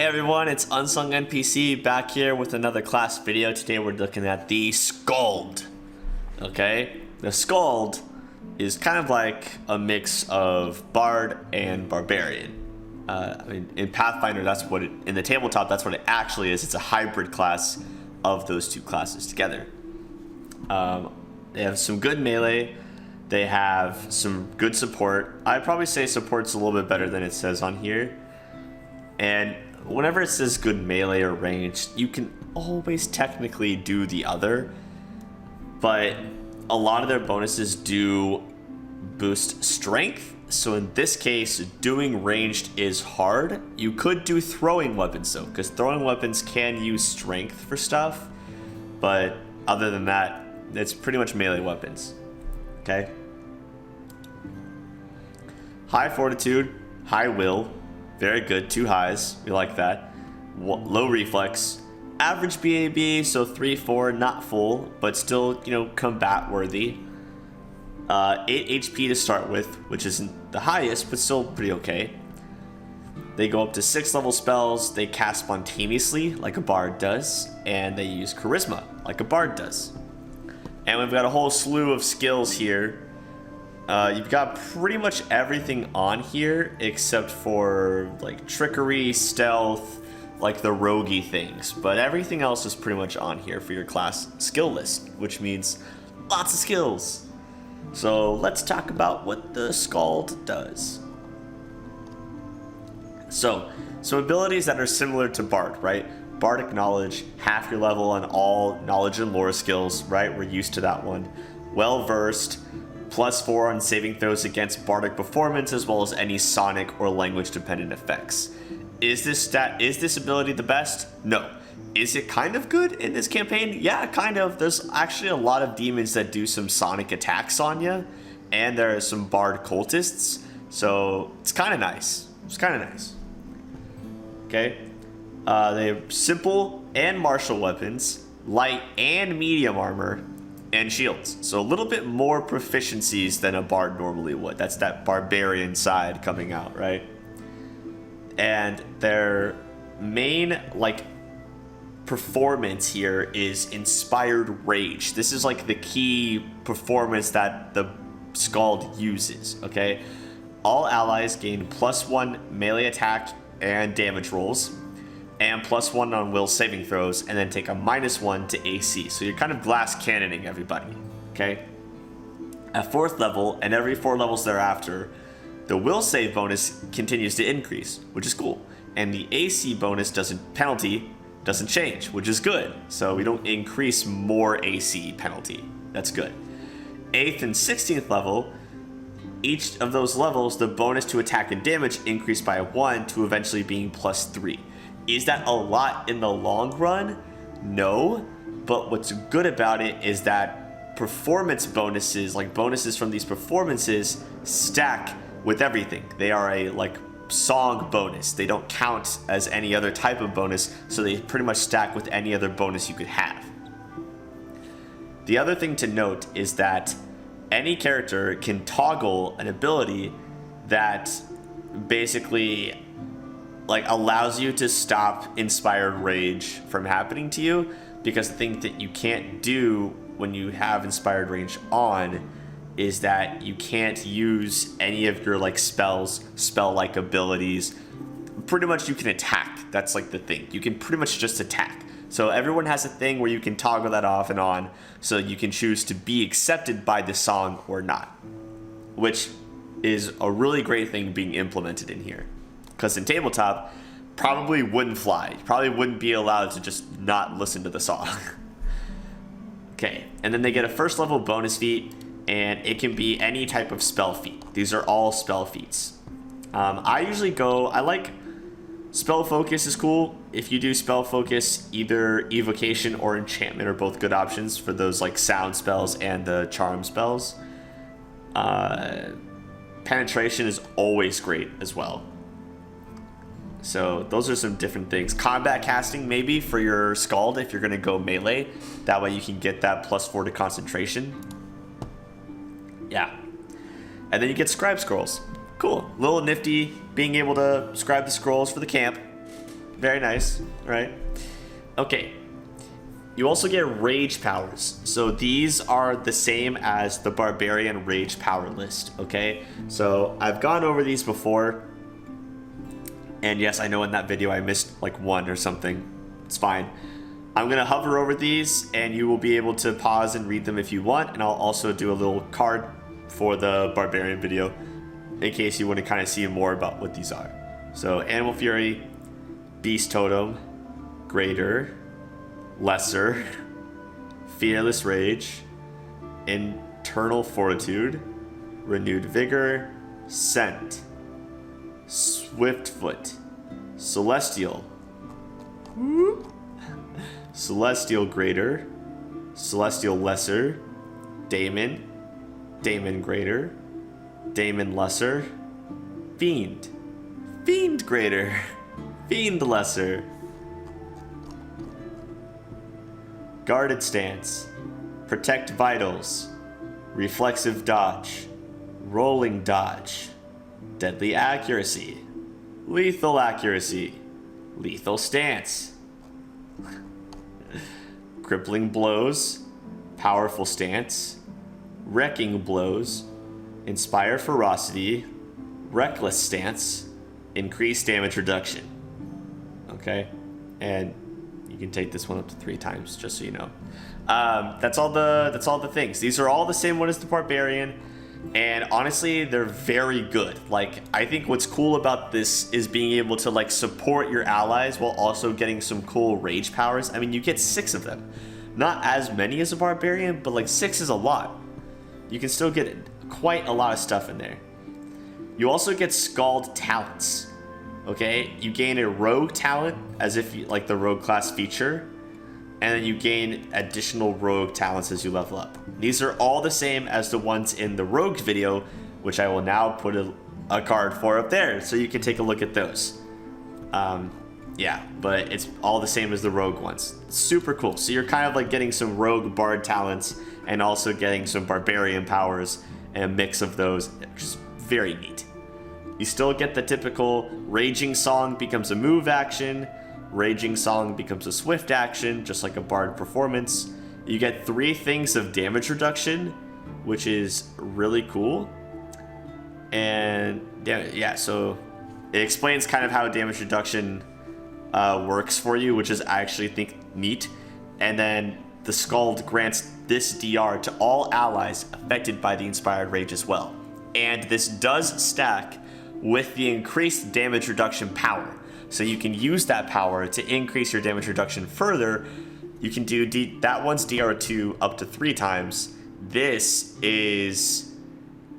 Hey everyone, it's Unsung NPC back here with another class video. Today we're looking at the Skald. Okay, the Skald is kind of like a mix of Bard and Barbarian. I mean, in Pathfinder, that's what it, in the tabletop, that's what it actually is. It's a hybrid class of those two classes together. They have some good melee. They have some good support. I'd probably say support's a little bit better than it says on here. And whenever it says good melee or ranged, you can always technically do the other, but a lot of their bonuses do boost strength. So in this case, doing ranged is hard. You could do throwing weapons though, because throwing weapons can use strength for stuff, but other than that, it's pretty much melee weapons. Okay? High fortitude, high will. Very good, 2 highs, we like that. Low reflex, average BAB, so 3-4, not full, but still, you know, combat worthy. 8 HP to start with, which isn't the highest, but still pretty okay. They go up to 6 level spells, they cast spontaneously, like a bard does, and they use charisma, like a bard does. And we've got a whole slew of skills here. You've got pretty much everything on here except for like trickery, stealth, like the roguey things, but everything else is pretty much on here for your class skill list, which means lots of skills. So let's talk about what the Skald does. So some abilities that are similar to Bard, right? Bardic knowledge, half your level on all knowledge and lore skills, right? We're used to that one. Well versed. +4 on saving throws against bardic performance, as well as any sonic or language dependent effects. Is this ability the best? No. Is it kind of good in this campaign? Yeah, kind of. There's actually a lot of demons that do some sonic attacks on you, and there are some bard cultists, so it's kind of nice. It's kind of nice. Okay. They have simple and martial weapons, light and medium armor, and shields. So a little bit more proficiencies than a bard normally would. That's that barbarian side coming out, right? And their main like performance here is inspired rage. This is like the key performance that the Skald uses, okay? All allies gain +1 melee attack and damage rolls, and +1 on will saving throws, and then take a -1 to AC. So you're kind of glass cannoning everybody, okay? At 4th level, and every 4 levels thereafter, the will save bonus continues to increase, which is cool. And the AC bonus penalty doesn't change, which is good. So we don't increase more AC penalty. That's good. 8th and 16th level, each of those levels, the bonus to attack and damage increased by 1 to eventually being +3. Is that a lot in the long run? No, but what's good about it is that performance bonuses, like bonuses from these performances, stack with everything. They are a like song bonus. They don't count as any other type of bonus, so they pretty much stack with any other bonus you could have. The other thing to note is that any character can toggle an ability that basically like allows you to stop inspired rage from happening to you, because the thing that you can't do when you have inspired rage on is that you can't use any of your like spells, spell-like abilities. Pretty much you can attack. That's like the thing. You can pretty much just attack. So everyone has a thing where you can toggle that off and on, so you can choose to be accepted by the song or not, which is a really great thing being implemented in here. Because in tabletop, probably wouldn't fly. You probably wouldn't be allowed to just not listen to the song. Okay, and then they get a 1st level bonus feat, and it can be any type of spell feat. These are all spell feats. I like spell focus is cool. If you do spell focus, either evocation or enchantment are both good options for those like sound spells and the charm spells. Penetration is always great as well. So those are some different things. Combat casting maybe for your Skald if you're going to go melee. That way you can get that +4 to concentration. Yeah. And then you get scribe scrolls. Cool. Little nifty being able to scribe the scrolls for the camp. Very nice, right? Okay. You also get rage powers. So these are the same as the barbarian rage power list, okay? So I've gone over these before. And yes, I know in that video I missed like one or something. It's fine. I'm gonna hover over these and you will be able to pause and read them if you want. And I'll also do a little card for the barbarian video in case you want to kind of see more about what these are. So Animal Fury, Beast Totem, Greater, Lesser, Fearless Rage, Internal Fortitude, Renewed Vigor, Scent, Swift Foot, Celestial, Celestial Greater, Celestial Lesser, Daemon, Daemon Greater, Daemon Lesser, Fiend, Fiend Greater, Fiend Lesser, Guarded Stance, Protect Vitals, Reflexive Dodge, Rolling Dodge, Deadly Accuracy, Lethal Accuracy, Lethal Stance, Crippling Blows, Powerful Stance, Wrecking Blows, Inspire Ferocity, Reckless Stance, Increased Damage Reduction. Okay, and you can take this one up to 3 times, just so you know. That's all the things. These are all the same one as the barbarian, and honestly, they're very good. Like, I think what's cool about this is being able to like support your allies while also getting some cool rage powers. I mean, you get 6 of them, not as many as a barbarian, but like 6 is a lot. You can still get quite a lot of stuff in there. You also get Skald talents. Okay, you gain a rogue talent as if you, like the rogue class feature, and then you gain additional rogue talents as you level up. These are all the same as the ones in the rogue video, which I will now put a card for up there so you can take a look at those. Yeah, but it's all the same as the rogue ones. Super cool. So you're kind of like getting some rogue bard talents and also getting some barbarian powers and a mix of those, which is very neat. You still get the typical Raging Song becomes a move action, Raging Song becomes a swift action, just like a bard performance. You get 3 things of damage reduction, which is really cool. And yeah, so it explains kind of how damage reduction works for you, which is I actually think neat. And then the Skald grants this DR to all allies affected by the Inspired Rage as well. And this does stack with the increased damage reduction power. So you can use that power to increase your damage reduction further. You can do that one's DR2 up to 3 times. This is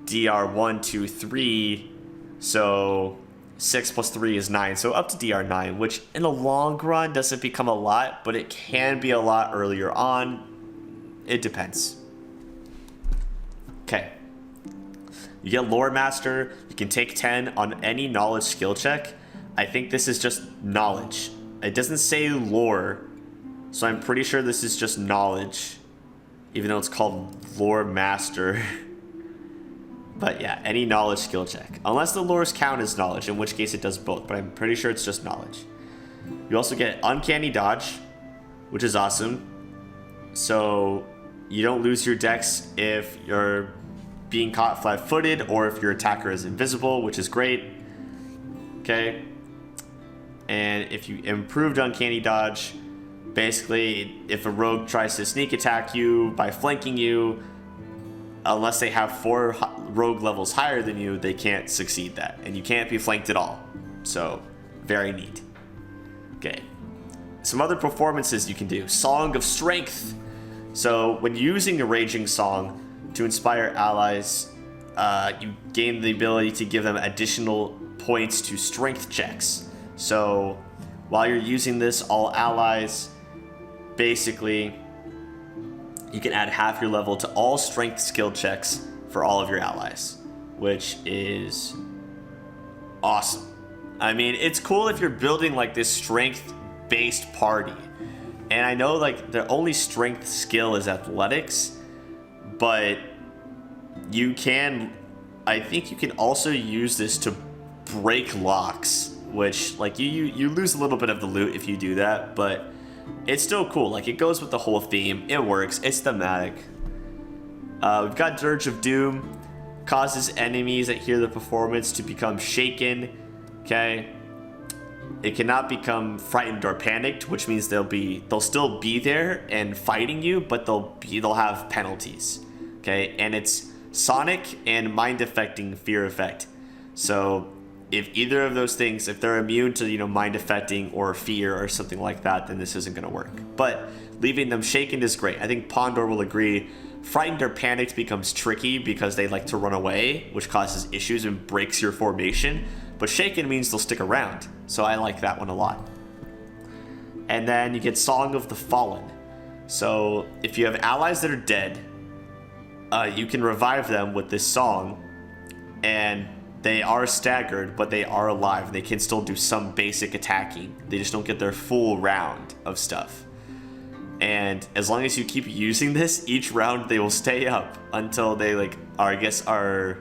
DR1, 2, 3. So 6 plus 3 is 9. So up to DR9, which in the long run doesn't become a lot, but it can be a lot earlier on. It depends. Okay. You get Lore Master. You can take 10 on any knowledge skill check. I think this is just knowledge. It doesn't say lore, so I'm pretty sure this is just knowledge, even though it's called Lore Master. But yeah, any knowledge skill check. Unless the lores count as knowledge, in which case it does both, but I'm pretty sure it's just knowledge. You also get Uncanny Dodge, which is awesome. So you don't lose your dex if you're being caught flat-footed or if your attacker is invisible, which is great. Okay. And if you improved Uncanny Dodge, basically if a rogue tries to sneak attack you by flanking you, unless they have 4 rogue levels higher than you, they can't succeed that. And you can't be flanked at all. So, very neat. Okay. Some other performances you can do. Song of Strength. So, when using a Raging Song to inspire allies, you gain the ability to give them additional points to strength checks. So, while you're using this, all allies, basically, you can add half your level to all strength skill checks for all of your allies, which is awesome. I mean, it's cool if you're building like this strength-based party. And I know like the only strength skill is athletics, but I think you can also use this to break locks, which like you lose a little bit of the loot if you do that, but it's still cool. Like it goes with the whole theme. It works. It's thematic. We've got Dirge of Doom. Causes enemies that hear the performance to become shaken. Okay. It cannot become frightened or panicked, which means they'll still be there and fighting you, but they'll have penalties. Okay, and it's sonic and mind affecting fear effect. So if either of those things, if they're immune to mind affecting or fear or something like that, then this isn't going to work. But leaving them shaken is great. I think Pondor will agree. Frightened or panicked becomes tricky because they like to run away, which causes issues and breaks your formation. But shaken means they'll stick around, so I like that one a lot. And then you get Song of the Fallen. So if you have allies that are dead, you can revive them with this song, and they are staggered, but they are alive. They can still do some basic attacking. They just don't get their full round of stuff. And as long as you keep using this, each round they will stay up until they are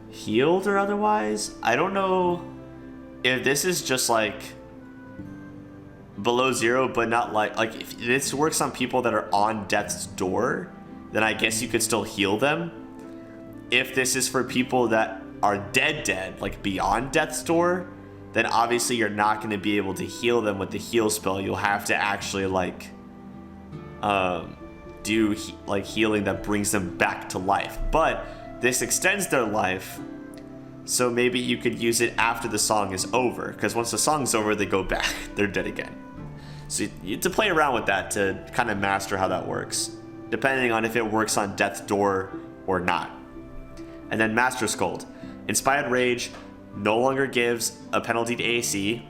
healed or otherwise. I don't know if this is just like below zero, but not like if this works on people that are on death's door, then I guess you could still heal them. If this is for people that are dead, like beyond death's door, then obviously you're not going to be able to heal them with the heal spell. You'll have to actually do healing that brings them back to life. But this extends their life, so maybe you could use it after the song is over, because once the song's over, they go back. They're dead again. So you have to play around with that to kind of master how that works, depending on if it works on death's door or not. And then Master Skald. Inspired Rage no longer gives a penalty to AC,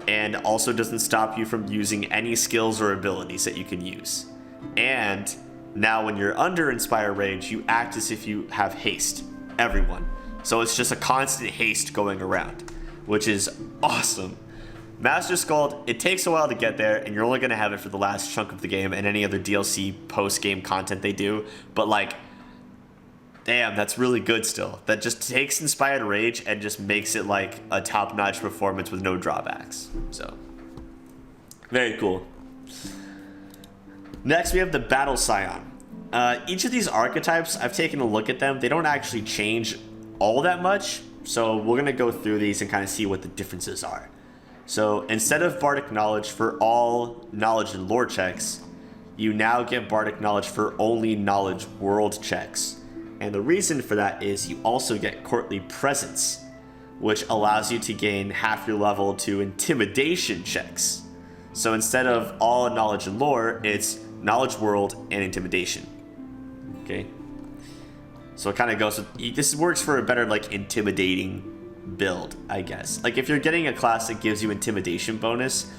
and also doesn't stop you from using any skills or abilities that you can use. And now when you're under Inspired Rage, you act as if you have haste. Everyone. So it's just a constant haste going around, which is awesome. Master Skald, it takes a while to get there, and you're only going to have it for the last chunk of the game and any other DLC post-game content they do. But damn, that's really good still. That just takes Inspired Rage and just makes it like a top-notch performance with no drawbacks. So, very cool. Next, we have the Battle Scion. Each of these archetypes, I've taken a look at them. They don't actually change all that much. So we're going to go through these and kind of see what the differences are. So instead of Bardic Knowledge for all knowledge and lore checks, you now get Bardic Knowledge for only knowledge world checks. And the reason for that is you also get Courtly Presence, which allows you to gain half your level to Intimidation checks. So instead of all knowledge and lore, it's knowledge world and intimidation. Okay? So it kind of goes with, this works for a better intimidating build, I guess. If you're getting a class that gives you intimidation bonus,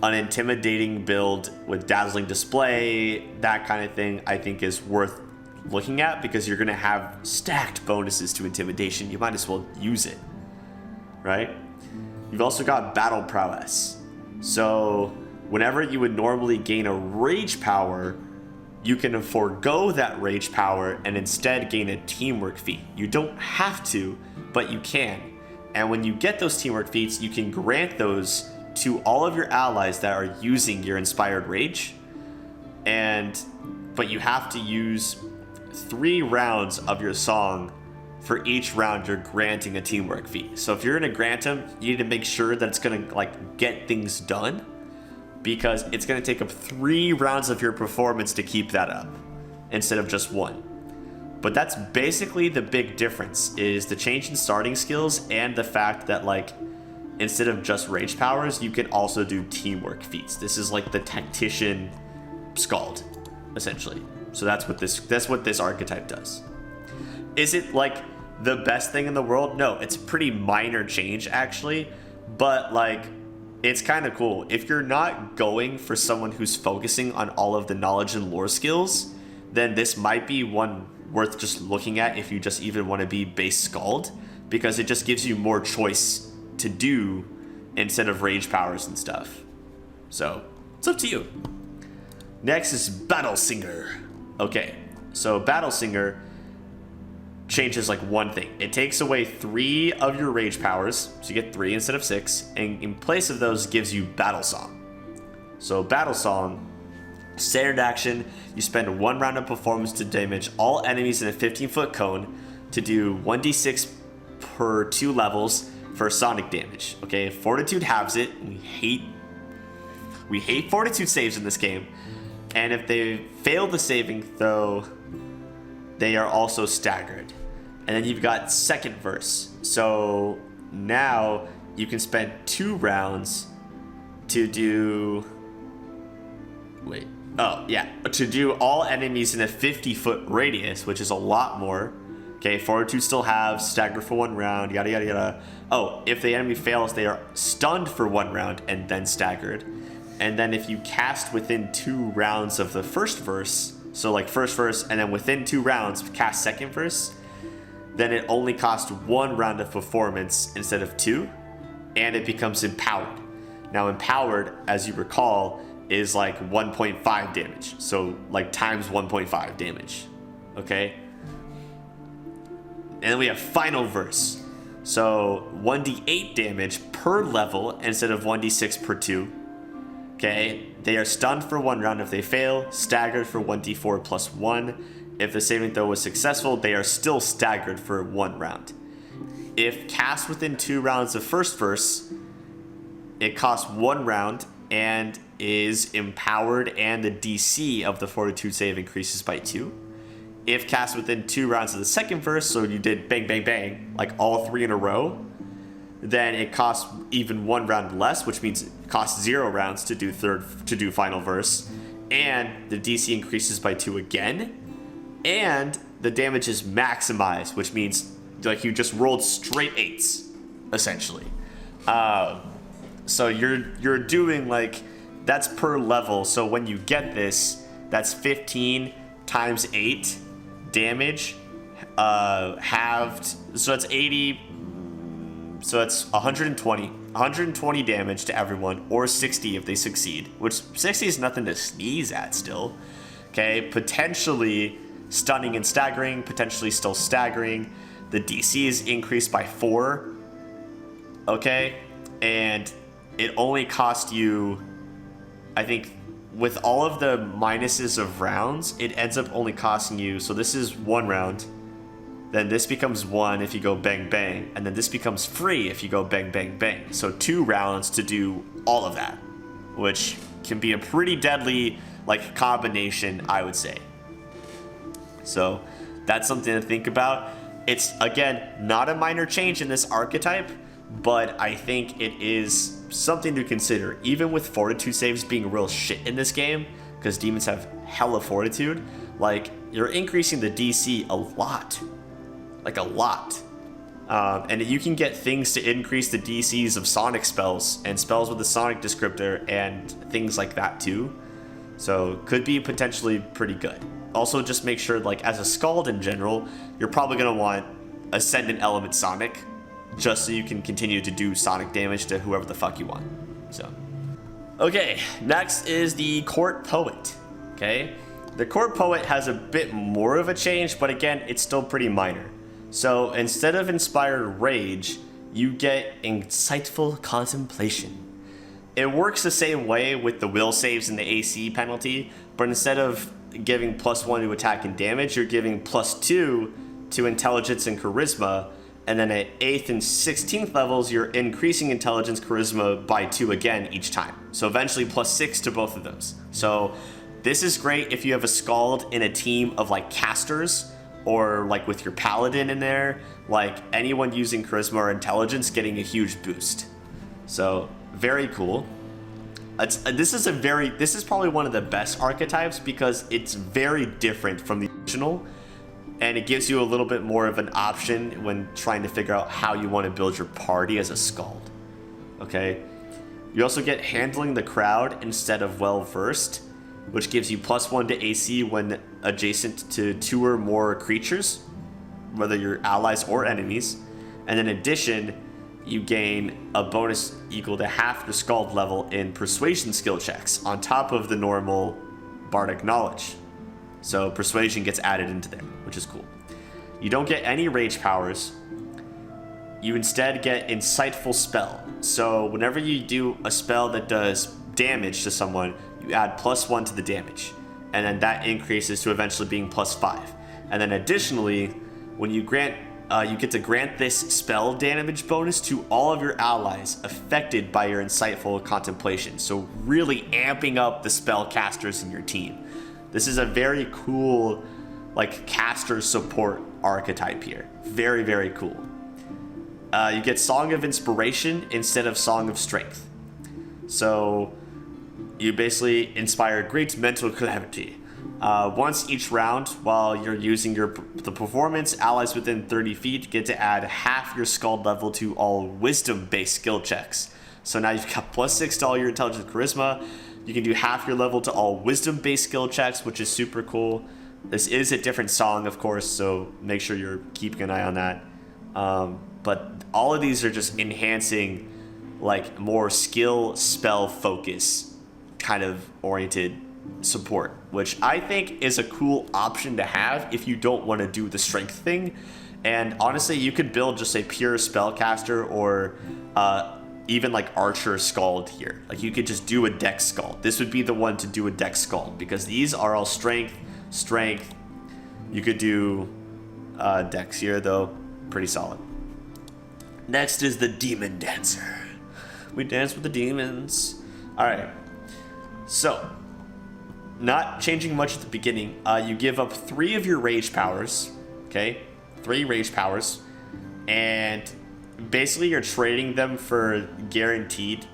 an intimidating build with dazzling display, that kind of thing, I think is worth looking at, because you're going to have stacked bonuses to intimidation. You might as well use it, right? You've also got battle prowess. So whenever you would normally gain a rage power, you can forego that rage power and instead gain a teamwork feat. You don't have to, but you can. And when you get those teamwork feats, you can grant those to all of your allies that are using your inspired rage. But you have to use 3 rounds of your song for each round you're granting a teamwork feat. So if you're going to grant them, you need to make sure that it's going to get things done, because it's going to take up 3 rounds of your performance to keep that up instead of just 1. But that's basically the big difference, is the change in starting skills and the fact that instead of just rage powers, you can also do teamwork feats. This is the tactician Skald, essentially. So that's what this archetype does. Is it the best thing in the world? No, it's a pretty minor change actually, but it's kind of cool. If you're not going for someone who's focusing on all of the knowledge and lore skills, then this might be one worth just looking at if you just even want to be base Skald, because it just gives you more choice to do instead of rage powers and stuff. So it's up to you. Next is Battle Singer. Okay, so Battle Singer, changes like one thing. It takes away 3 of your rage powers, so you get 3 instead of 6, and in place of those gives you Battle Song. So Battle Song, standard action, you spend 1 round of performance to damage all enemies in a 15-foot cone to do 1d6 per 2 levels for sonic damage. Okay, Fortitude halves it. We hate Fortitude saves in this game. And if they fail the saving throw, they are also staggered. And then you've got second verse. So now you can spend 2 rounds to do... to do all enemies in a 50-foot radius, which is a lot more. Okay, Fortitude still have stagger for 1 round, yada yada yada. Oh, if the enemy fails, they are stunned for 1 round and then staggered. And then if you cast within 2 rounds of the first verse, so like first verse and then within 2 rounds cast second verse, then it only costs 1 round of performance instead of 2, and it becomes empowered. Now empowered, as you recall, is like 1.5 damage, so like times 1.5 damage. Okay, and then we have final verse, so 1d8 damage per level instead of 1d6 per 2. Okay, they are stunned for 1 round if they fail, staggered for 1d4 plus 1. If the saving throw was successful, they are still staggered for 1 round. If cast within 2 rounds of first verse, it costs 1 round and is empowered, and the DC of the Fortitude save increases by 2. If cast within 2 rounds of the second verse, so you did bang bang bang, like all 3 in a row, then it costs even 1 round less, which means it costs 0 rounds to do final verse, and the DC increases by 2 again, and the damage is maximized, which means like you just rolled straight 8s, essentially. So you're doing like, that's per level. So when you get this, that's 15 times 8 damage, halved. So that's 80. So that's 120 damage to everyone, or 60 if they succeed, which 60 is nothing to sneeze at still. Okay, potentially stunning and staggering, potentially still staggering. The DC is increased by 4. Okay, and it only cost you, I think, with all of the minuses of rounds, it ends up only costing you, so this is 1 round, then this becomes 1 if you go bang bang, and then this becomes free if you go bang bang bang. So 2 rounds to do all of that, which can be a pretty deadly like combination, I would say. So that's something to think about. It's, again, not a minor change in this archetype, but I think it is something to consider, even with Fortitude saves being real shit in this game, because demons have hella Fortitude. Like, you're increasing the DC a lot. Like, a lot. And you can get things to increase the DCs of sonic spells, and spells with a sonic descriptor, and things like that too. So, could be potentially pretty good. Also, just make sure, like, as a Skald in general, you're probably going to want Ascendant Element Sonic, just so you can continue to do sonic damage to whoever the fuck you want. So, okay, next is the Court Poet. Okay, the Court Poet has a bit more of a change, but again, it's still pretty minor. So instead of Inspired Rage, you get Insightful Contemplation. It works the same way with the will saves and the AC penalty, but instead of giving +1 to attack and damage, you're giving +2 to intelligence and charisma. And then at 8th and 16th levels, you're increasing intelligence charisma by 2 again each time. So eventually +6 to both of those. So this is great if you have a Skald in a team of like casters, or like with your paladin in there, like anyone using charisma or intelligence getting a huge boost. So very cool. This is probably one of the best archetypes because it's very different from the original. And it gives you a little bit more of an option when trying to figure out how you want to build your party as a Skald. Okay? You also get Handling the Crowd instead of Well Versed, which gives you +1 to AC when adjacent to 2 or more creatures, whether you're allies or enemies. And in addition, you gain a bonus equal to half your Skald level in Persuasion skill checks, on top of the normal Bardic Knowledge. So Persuasion gets added into there, which is cool. You don't get any rage powers. You instead get insightful spell. So whenever you do a spell that does damage to someone, you add +1 to the damage. And then that increases to eventually being +5. And then additionally, when you grant, you get to grant this spell damage bonus to all of your allies affected by your insightful contemplation. So really amping up the spell casters in your team. This is a very cool, like, caster support archetype here. Very, very cool. You get Song of Inspiration instead of Song of Strength. So you basically inspire great mental clarity. Once each round, while you're using the performance, allies within 30 feet get to add half your Skald level to all wisdom-based skill checks. So now you've got +6 to all your intelligence and charisma. You can do half your level to all wisdom-based skill checks, which is super cool. This is a different song, of course, so make sure you're keeping an eye on that. But all of these are just enhancing, like, more skill, spell, focus kind of oriented support, which I think is a cool option to have if you don't want to do the strength thing. And honestly, you could build just a pure spellcaster or even like Archer Skald here. Like, you could just do a Dex Skald. This would be the one to do a Dex Skald because these are all strength. You could do Dex here though, pretty solid. Next is the Demon Dancer. We dance with the demons. All right. So, not changing much at the beginning. You give up 3 of your rage powers. Okay, 3 rage powers, and basically you're trading them for guaranteed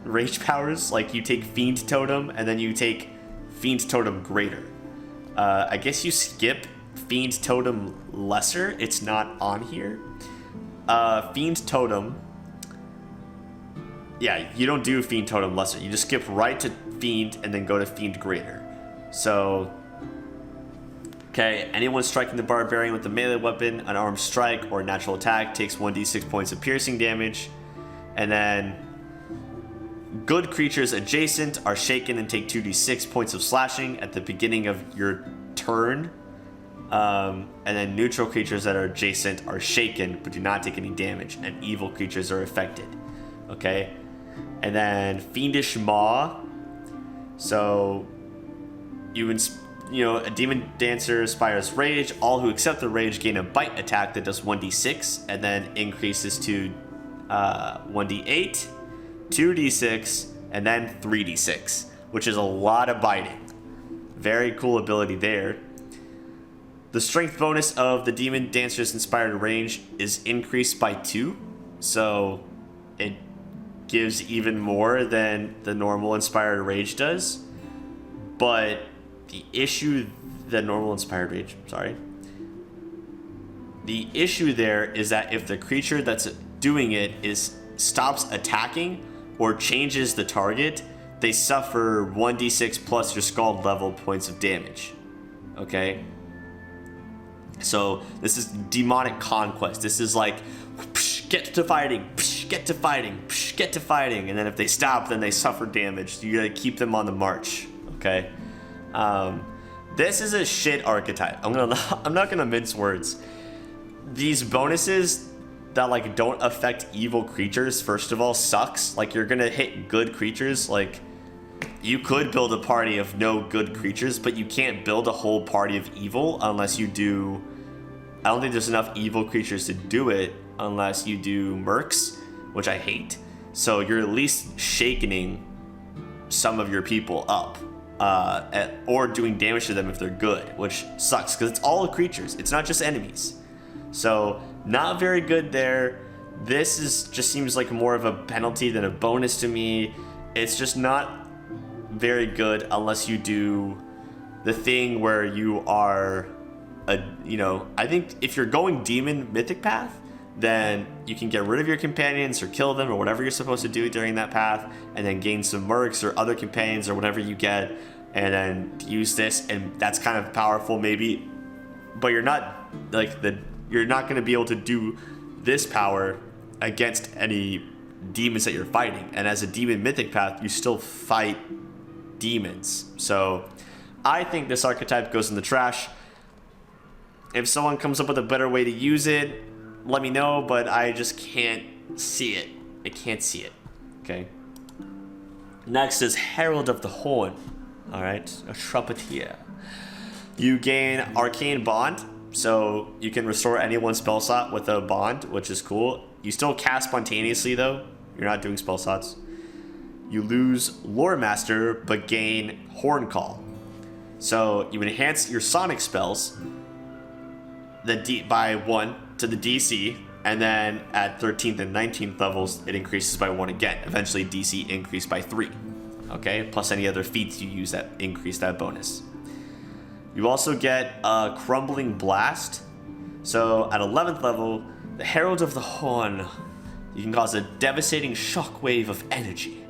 rage powers. Like, you take Fiend Totem and then you take Fiend Totem Greater. I guess you skip Fiend Totem Lesser. It's not on here. Fiend Totem. Yeah, you don't do Fiend Totem Lesser. You just skip right to Fiend and then go to Fiend Greater. So, okay, anyone striking the barbarian with a melee weapon, an armed strike, or a natural attack takes 1d6 points of piercing damage. And then good creatures adjacent are shaken and take 2d6 points of slashing at the beginning of your turn. And then neutral creatures that are adjacent are shaken but do not take any damage, and evil creatures are affected. Okay, and then Fiendish Maw. So a Demon Dancer inspires rage. All who accept the rage gain a bite attack that does 1d6 and then increases to 1d8, 2d6, and then 3d6, which is a lot of biting. Very cool ability there. The strength bonus of the Demon Dancer's inspired range is increased by 2, so it gives even more than the normal inspired rage does. But the issue there is that if the creature that's doing it stops attacking or changes the target, they suffer 1d6 plus your Skald level points of damage. Okay? So this is demonic conquest. This is like, get to fighting, get to fighting, get to fighting. And then if they stop, then they suffer damage. You gotta keep them on the march. Okay? This is a shit archetype. I'm not gonna mince words. These bonuses that like don't affect evil creatures, first of all, sucks. Like, you're gonna hit good creatures. Like, you could build a party of no good creatures, but you can't build a whole party of evil unless you do. I don't think there's enough evil creatures to do it unless you do mercs, which I hate. So you're at least shakening some of your people up, or doing damage to them if they're good, which sucks because it's all creatures. It's not just enemies. So not very good there. This just seems like more of a penalty than a bonus to me. It's just not very good unless you do the thing where you are I think if you're going demon mythic path, then you can get rid of your companions or kill them or whatever you're supposed to do during that path, and then gain some mercs or other companions or whatever you get, and then use this, and that's kind of powerful maybe, but you're not going to be able to do this power against any demons that you're fighting. And as a demon mythic path, you still fight demons. So I think this archetype goes in the trash. If someone comes up with a better way to use it, let me know, but I just can't see it. I can't see it, okay? Next is Herald of the Horn. All right, a trumpeter. You gain Arcane Bond, so you can restore anyone's spell slot with a bond, which is cool. You still cast spontaneously though. You're not doing spell slots. You lose Lore Master, but gain Horn Call. So you enhance your sonic spells by 1 to the DC, and then at 13th and 19th levels, it increases by 1 again. Eventually, DC increased by 3. Okay, plus any other feats you use that increase that bonus. You also get a Crumbling Blast. So at 11th level, the Herald of the Horn, you can cause a devastating shockwave of energy.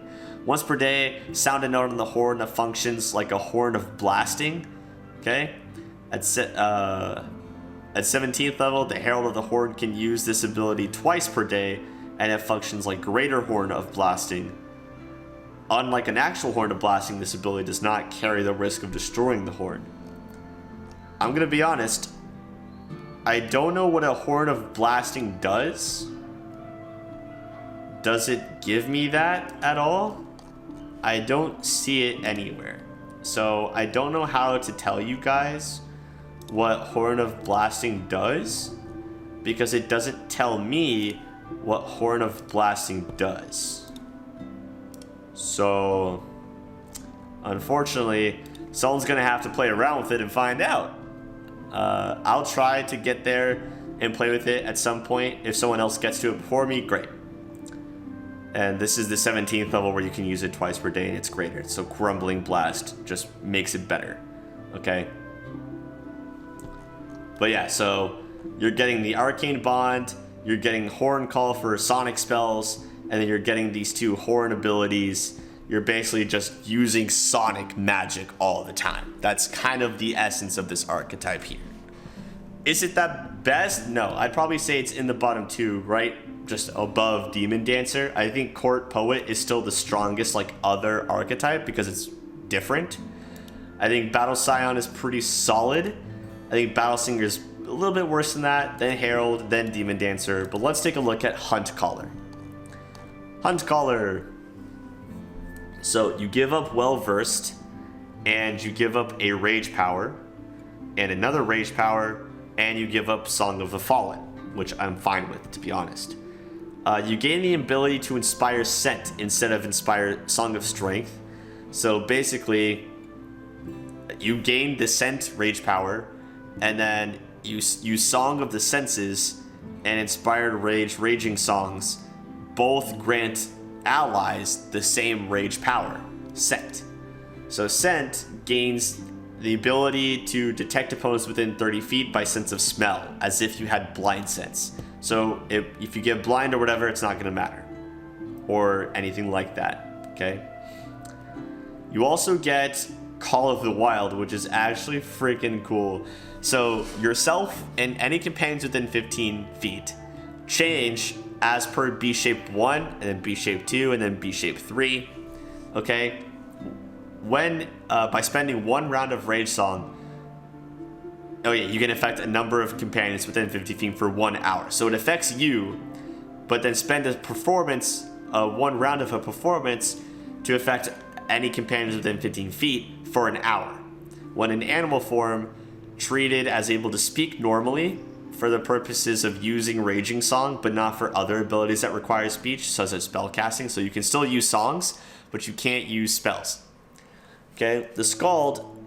Once per day, sound a note on the horn that functions like a horn of blasting. Okay, at 17th level, the Herald of the Horn can use this ability twice per day, and it functions like Greater Horn of Blasting. Unlike an actual Horn of Blasting, this ability does not carry the risk of destroying the horn. I'm gonna be honest, I don't know what a Horn of Blasting does. Does it give me that at all? I don't see it anywhere. So I don't know how to tell you guys what Horn of Blasting does, because it doesn't tell me what Horn of Blasting does. So unfortunately, someone's gonna have to play around with it and find out. I'll try to get there and play with it at some point. If someone else gets to it before me, great. And this is the 17th level where you can use it twice per day and it's greater. So Crumbling Blast just makes it better. Okay? But yeah, so you're getting the Arcane Bond, you're getting Horn Call for sonic spells, and then you're getting these 2 horn abilities. You're basically just using sonic magic all the time. That's kind of the essence of this archetype here. Is it that best? No, I'd probably say it's in the bottom 2, right? Just above Demon Dancer. I think Court Poet is still the strongest like other archetype because it's different. I think Battle Scion is pretty solid. I think Battle Singer is a little bit worse than that, then Herald, then Demon Dancer. But let's take a look at Hunt Caller. Hunt Caller. So you give up Well Versed, and you give up a Rage Power, and another Rage Power, and you give up Song of the Fallen, which I'm fine with, to be honest. You gain the ability to inspire Scent instead of inspire Song of Strength. So basically, you gain the Scent Rage Power, and then you use Song of the Senses and Inspired Raging Songs. Both grant allies the same rage power, Scent. So Scent gains the ability to detect opponents within 30 feet by sense of smell, as if you had blind sense. So if you get blind or whatever, it's not going to matter. Or anything like that, okay? You also get Call of the Wild, which is actually freaking cool. So yourself and any companions within 15 feet change as per B shape 1, and then B shape 2, and then B shape 3, okay? When, by spending 1 round of Rage Song, oh yeah, you can affect a number of companions within 50 feet for 1 hour. So it affects you, but then spend a performance, 1 round of a performance to affect any companions within 15 feet for an hour. When in animal form, treated as able to speak normally for the purposes of using Raging Song, but not for other abilities that require speech, such as spell casting. So you can still use songs, but you can't use spells. Okay, the Skald,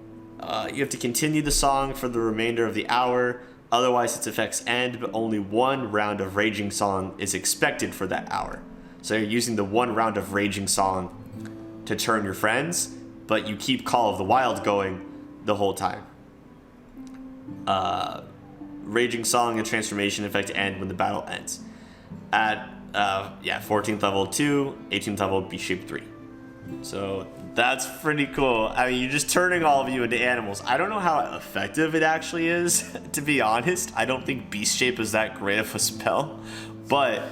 you have to continue the song for the remainder of the hour, otherwise its effects end, but only 1 round of Raging Song is expected for that hour. So you're using the 1 round of Raging Song to turn your friends, but you keep Call of the Wild going the whole time. Raging Song and Transformation effect end when the battle ends. At 14th level 2, 18th level B shape 3. So that's pretty cool. I mean, you're just turning all of you into animals. I don't know how effective it actually is, to be honest. I don't think Beast Shape is that great of a spell. But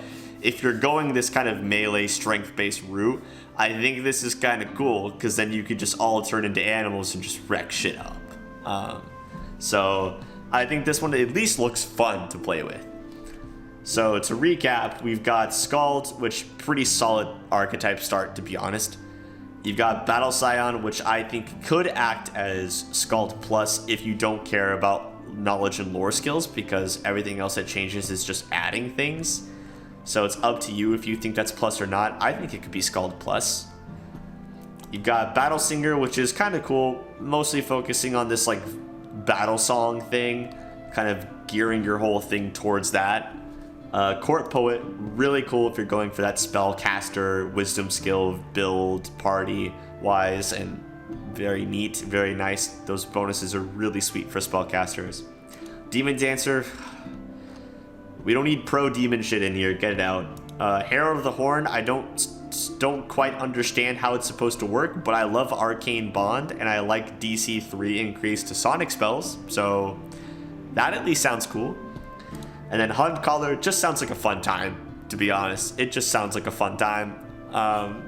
if you're going this kind of melee strength-based route, I think this is kind of cool, because then you could just all turn into animals and just wreck shit up. So I think this one at least looks fun to play with. So to recap, we've got Skald, which pretty solid archetype start, to be honest. You've got Battle Scion, which I think could act as Skald Plus if you don't care about knowledge and lore skills, because everything else that changes is just adding things. So it's up to you if you think that's plus or not. I think it could be Skald Plus. You've got Battle Singer, which is kind of cool, mostly focusing on this like battle song thing, kind of gearing your whole thing towards that. Court Poet, really cool if you're going for that spellcaster, wisdom skill build, party wise, and very neat, very nice. Those bonuses are really sweet for spellcasters. Demon Dancer, we don't need pro demon shit in here, get it out. Herald of the Horn, I don't quite understand how it's supposed to work, but I love Arcane Bond, and I like DC 3 increase to sonic spells, so that at least sounds cool. And then Hunt Collar just sounds like a fun time, to be honest. It just sounds like a fun time.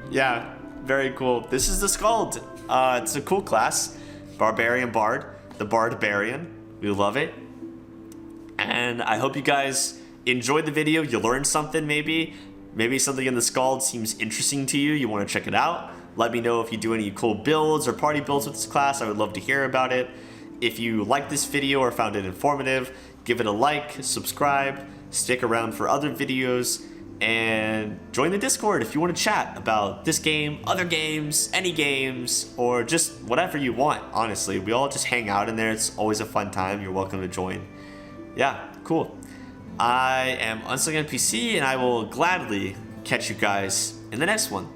Yeah, very cool. This is the Skald. It's a cool class. Barbarian Bard, the bardbarian. We love it. And I hope you guys enjoyed the video. You learned something maybe. Maybe something in the Skald seems interesting to you. You want to check it out. Let me know if you do any cool builds or party builds with this class. I would love to hear about it. If you liked this video or found it informative, give it a like, subscribe, stick around for other videos, and join the Discord if you want to chat about this game, other games, any games, or just whatever you want, honestly. We all just hang out in there. It's always a fun time. You're welcome to join. Yeah, cool. I am Unsung NPC, and I will gladly catch you guys in the next one.